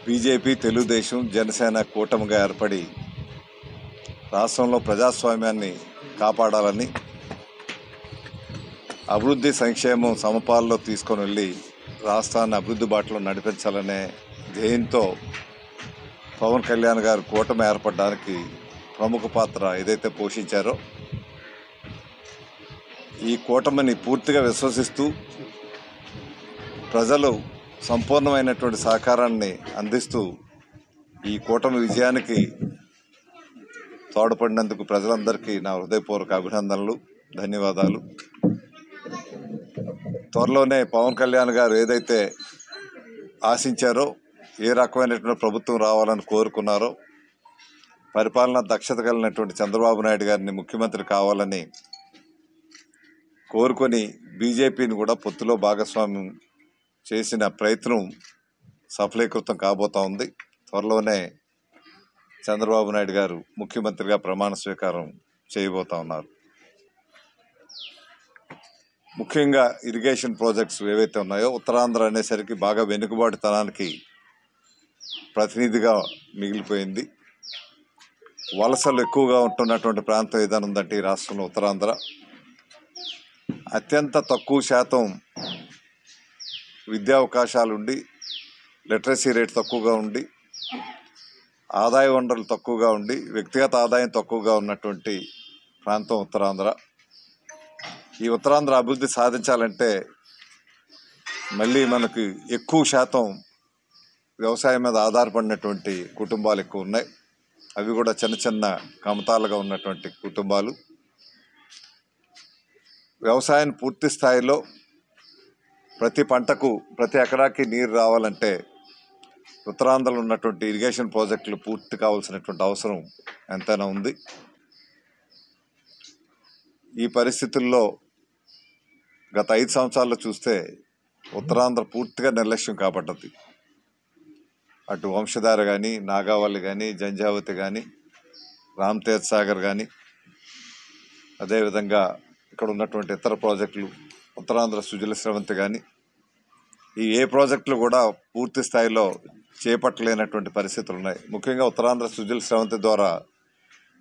BJP, Telugu Desam, Janasena కూటమిగా ఏర్పడి రాష్ట్రంలో ప్రజాస్వామ్యాన్ని కాపాడాలని, అభివృద్ధి సంక్షేమం సమపాల్లో తీసుకొని వెళ్ళి రాష్ట్రాన్ని అభివృద్ధి బాటలో నడిపించాలనే ధ్యేయంతో పవన్ కళ్యాణ్ గారు కూటమి ఏర్పడడానికి ప్రముఖ పాత్ర ఏదైతే పోషించారో, ఈ కూటమిని పూర్తిగా విశ్వసిస్తూ ప్రజలు సంపూర్ణమైనటువంటి సహకారాన్ని అందిస్తూ ఈ కూటమి విజయానికి తోడ్పడినందుకు ప్రజలందరికీ నా హృదయపూర్వక అభినందనలు, ధన్యవాదాలు. త్వరలోనే పవన్ కళ్యాణ్ గారు ఏదైతే ఆశించారో, ఏ రకమైనటువంటి ప్రభుత్వం రావాలని కోరుకున్నారో, పరిపాలన దక్షత కలిగినటువంటి చంద్రబాబు నాయుడు గారిని ముఖ్యమంత్రి కావాలని కోరుకొని బీజేపీని కూడా పొత్తులో భాగస్వామ్యం చేసిన ప్రయత్నం సఫలీకృతం కాబోతా ఉంది. త్వరలోనే చంద్రబాబు నాయుడు గారు ముఖ్యమంత్రిగా ప్రమాణ స్వీకారం చేయబోతా ఉన్నారు. ముఖ్యంగా ఇరిగేషన్ ప్రాజెక్ట్స్ ఏవైతే ఉన్నాయో, ఉత్తరాంధ్ర అనేసరికి బాగా వెనుకబాటుతనానికి ప్రతినిధిగా మిగిలిపోయింది. వలసలు ఎక్కువగా ఉంటున్నటువంటి ప్రాంతం ఏదైనా ఉందంటే ఈ రాష్ట్రంలో ఉత్తరాంధ్ర. అత్యంత తక్కువ శాతం విద్యా అవకాశాలుండి, లిటరసీ రేట్ తక్కువగా ఉండి, ఆదాయ వనరులు తక్కువగా ఉండి, వ్యక్తిగత ఆదాయం తక్కువగా ఉన్నటువంటి ప్రాంతం ఉత్తరాంధ్ర. ఈ ఉత్తరాంధ్ర అభివృద్ధి సాధించాలంటే మళ్ళీ మనకి ఎక్కువ శాతం వ్యవసాయం మీద ఆధారపడినటువంటి కుటుంబాలు ఎక్కువ ఉన్నాయి. అవి కూడా చిన్న చిన్న కమతాలుగా ఉన్నటువంటి కుటుంబాలు. వ్యవసాయాన్ని పూర్తి స్థాయిలో ప్రతి పంటకు, ప్రతి ఎకరాకి నీరు రావాలంటే ఉత్తరాంధ్రలో ఉన్నటువంటి ఇరిగేషన్ ప్రాజెక్టులు పూర్తి కావాల్సినటువంటి అవసరం ఎంతైనా ఉంది. ఈ పరిస్థితుల్లో గత 5 సంవత్సరాల్లో చూస్తే ఉత్తరాంధ్ర పూర్తిగా నిర్లక్ష్యం కాబడ్డది. అటు వంశధార కానీ, నాగావళి కానీ, జంజావతి కానీ, రామ్తీర్థ్ సాగర్ కానీ, అదేవిధంగా ఇక్కడ ఉన్నటువంటి ఇతర ప్రాజెక్టులు, ఉత్తరాంధ్ర సుజల స్రవంతి కానీ, ఈ ఏ ప్రాజెక్టులు కూడా పూర్తి స్థాయిలో చేపట్టలేనటువంటి పరిస్థితులు ఉన్నాయి. ముఖ్యంగా ఉత్తరాంధ్ర సుజల స్రవంతి ద్వారా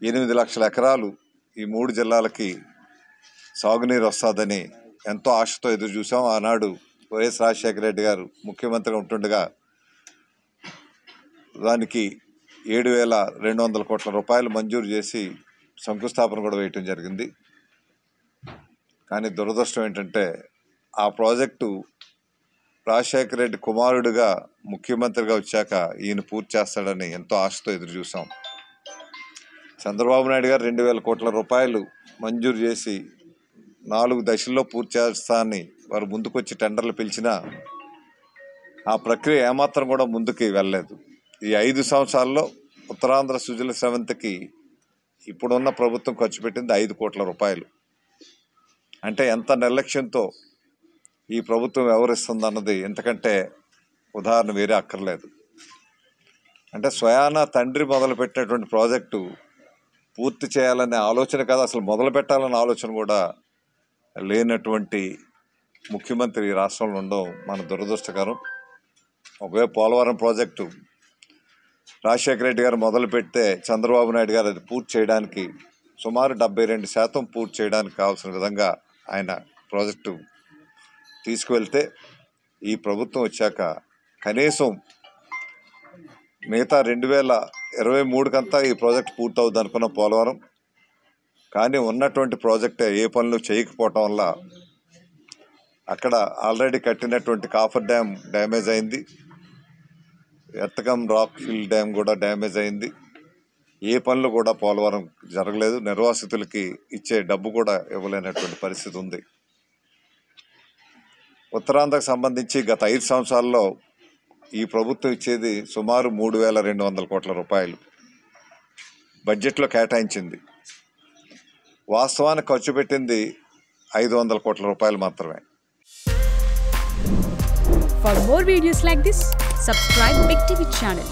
8 లక్షల ఎకరాలు ఈ 3 జిల్లాలకి సాగునీరు వస్తుందని ఎంతో ఆశతో ఎదురు చూసాం. ఆనాడు వైఎస్ రాజశేఖర రెడ్డి గారు ముఖ్యమంత్రిగా ఉంటుండగా దానికి 7,200 కోట్ల రూపాయలు మంజూరు చేసి శంకుస్థాపన కూడా వేయటం జరిగింది. కానీ దురదృష్టం ఏంటంటే ఆ ప్రాజెక్టు రాజశేఖర రెడ్డి కుమారుడిగా ముఖ్యమంత్రిగా వచ్చాక ఈయన పూర్తి చేస్తాడని ఎంతో ఆశతో ఎదురు చూసాం. చంద్రబాబు నాయుడు గారు 2,000 కోట్ల రూపాయలు మంజూరు చేసి 4 దశల్లో పూర్తి చేస్తానని వారు ముందుకొచ్చి టెండర్లు పిలిచినా ఆ ప్రక్రియ ఏమాత్రం కూడా ముందుకు వెళ్ళలేదు. ఈ 5 సంవత్సరాల్లో ఉత్తరాంధ్ర సుజల స్రవంతికి ఇప్పుడున్న ప్రభుత్వం ఖర్చు పెట్టింది 5 కోట్ల రూపాయలు. అంటే ఎంత నిర్లక్ష్యంతో ఈ ప్రభుత్వం వ్యవహరిస్తుందన్నది ఎంతకంటే ఉదాహరణ వేరే అక్కర్లేదు. అంటే స్వయాన తండ్రి మొదలుపెట్టినటువంటి ప్రాజెక్టు పూర్తి చేయాలనే ఆలోచన కాదు, అసలు మొదలు పెట్టాలనే ఆలోచన కూడా లేనటువంటి ముఖ్యమంత్రి రాష్ట్రంలో ఉండడం మన దురదృష్టకరం. ఒకవేళ పోలవరం ప్రాజెక్టు రాజశేఖర రెడ్డి గారు మొదలు పెడితే చంద్రబాబు నాయుడు గారు అది పూర్తి చేయడానికి సుమారు 72% పూర్తి చేయడానికి కావాల్సిన విధంగా ఆయన ప్రాజెక్టు తీసుకువెళ్తే, ఈ ప్రభుత్వం వచ్చాక కనీసం మిగతా 2023 కంతా ఈ ప్రాజెక్ట్ పూర్తవుద్ది అనుకున్న పోలవరం, కానీ ఉన్నటువంటి ప్రాజెక్టే ఏ పనులు చేయకపోవటం వల్ల అక్కడ ఆల్రెడీ కట్టినటువంటి కాఫర్ డ్యామ్ డ్యామేజ్ అయింది, ఎర్తకం రాక్ ఫిల్ డ్యామ్ కూడా డ్యామేజ్ అయింది. ఏ పనులు కూడా పోలవరం జరగలేదు. నిర్వాసితులకి ఇచ్చే డబ్బు కూడా ఇవ్వలేనటువంటి పరిస్థితి ఉంది. ఉత్తరాంధ్రకు సంబంధించి గత 5 సంవత్సరాల్లో ఈ ప్రభుత్వం ఇచ్చేది సుమారు 3,200 కోట్ల రూపాయలు బడ్జెట్లో కేటాయించింది. వాస్తవానికి ఖర్చు పెట్టింది 500 కోట్ల రూపాయలు మాత్రమే. For more videos like this, subscribe Big TV channel.